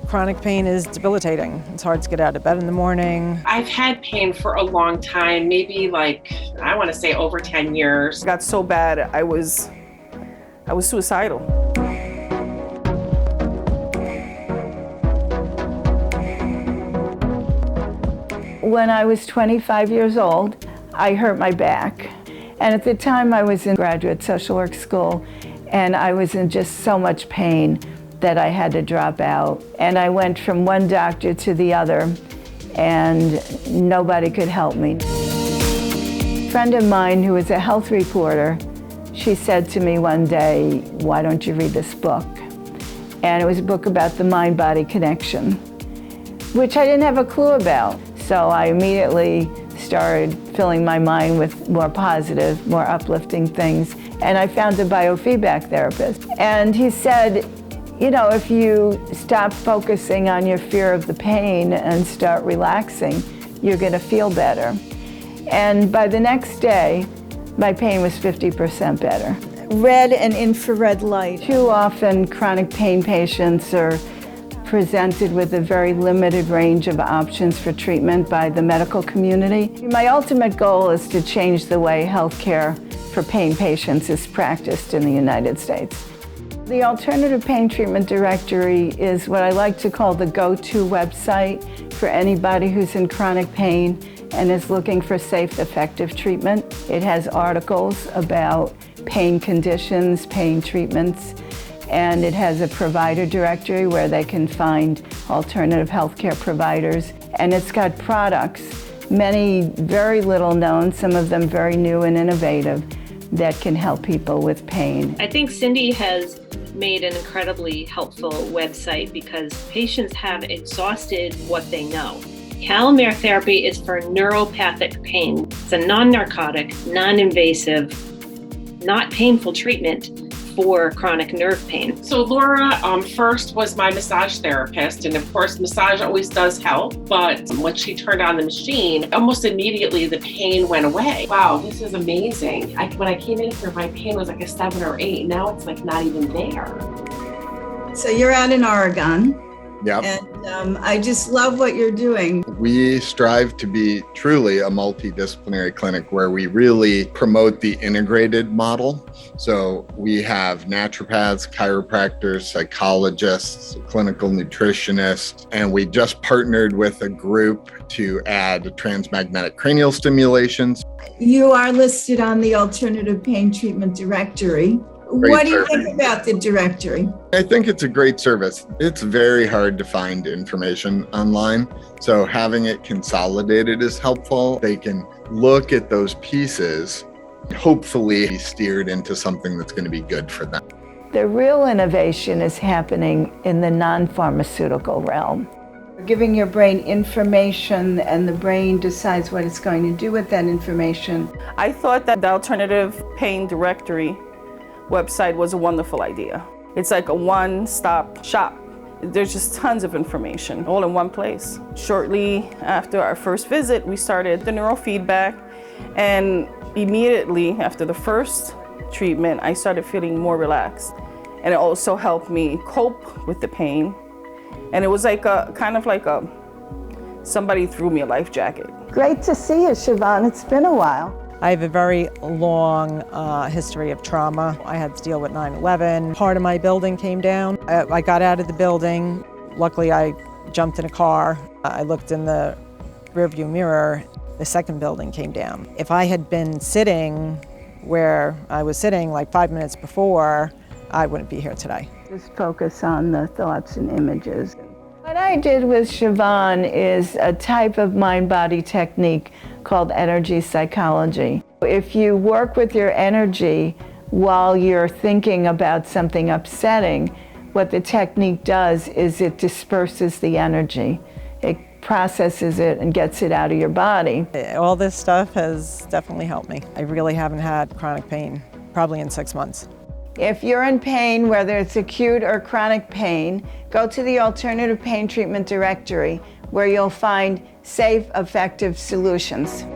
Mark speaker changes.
Speaker 1: Chronic pain is debilitating. It's hard to get out of bed in the morning.
Speaker 2: I've had pain for a long time, maybe I want to say over 10 years.
Speaker 3: It got so bad, I was suicidal.
Speaker 4: When I was 25 years old, I hurt my back. And at the time I was in graduate social work school, and I was in just so much pain that I had to drop out. And I went from one doctor to the other, and nobody could help me. A friend of mine who was a health reporter, she said to me one day, "Why don't you read this book?" And it was a book about the mind-body connection, which I didn't have a clue about. So I immediately started filling my mind with more positive, more uplifting things. And I found a biofeedback therapist. And he said, you know, if you stop focusing on your fear of the pain and start relaxing, you're gonna feel better. And by the next day, my pain was 50% better.
Speaker 5: Red and infrared light.
Speaker 4: Too often, chronic pain patients are presented with a very limited range of options for treatment by the medical community. My ultimate goal is to change the way healthcare for pain patients is practiced in the United States. The Alternative Pain Treatment Directory is what I like to call the go-to website for anybody who's in chronic pain and is looking for safe, effective treatment. It has articles about pain conditions, pain treatments, and it has a provider directory where they can find alternative healthcare providers. And it's got products, many very little known, some of them very new and innovative, that can help people with pain.
Speaker 6: I think Cindy has made an incredibly helpful website because patients have exhausted what they know. CalMare therapy is for neuropathic pain. It's a non-narcotic, non-invasive, not painful treatment for chronic nerve pain.
Speaker 2: So Laura first was my massage therapist, and of course massage always does help, but when she turned on the machine, almost immediately the pain went away. Wow, this is amazing. When I came in here, my pain was like a 7 or 8. Now it's like not even there.
Speaker 5: So you're out in Oregon.
Speaker 7: Yep.
Speaker 5: And I just love what you're doing.
Speaker 7: We strive to be truly a multidisciplinary clinic where we really promote the integrated model. So we have naturopaths, chiropractors, psychologists, clinical nutritionists, and we just partnered with a group to add transmagnetic cranial stimulations.
Speaker 5: You are listed on the Alternative Pain Treatment Directory. What do you think about the directory?
Speaker 7: I think it's a great service. It's very hard to find information online, so having it consolidated is helpful. They can look at those pieces, hopefully be steered into something that's going to be good for them.
Speaker 4: The real innovation is happening in the non-pharmaceutical realm. Giving your brain information and the brain decides what it's going to do with that information.
Speaker 3: I thought that the Alternative Pain Directory website was a wonderful idea. It's like a one-stop shop. There's just tons of information all in one place. Shortly after our first visit, we started the neurofeedback, and immediately after the first treatment, I started feeling more relaxed. And it also helped me cope with the pain. And it was like somebody threw me a life jacket.
Speaker 4: Great to see you, Siobhan. It's been a while.
Speaker 1: I have a very long history of trauma. I had to deal with 9/11. Part of my building came down. I got out of the building. Luckily, I jumped in a car. I looked in the rearview mirror. The second building came down. If I had been sitting where I was sitting like 5 minutes before, I wouldn't be here today.
Speaker 4: Just focus on the thoughts and images. What I did with Siobhan is a type of mind-body technique called energy psychology. If you work with your energy while you're thinking about something upsetting, what the technique does is it disperses the energy. It processes it and gets it out of your body.
Speaker 1: All this stuff has definitely helped me. I really haven't had chronic pain, probably in 6 months.
Speaker 4: If you're in pain, whether it's acute or chronic pain, go to the Alternative Pain Treatment Directory where you'll find safe, effective solutions.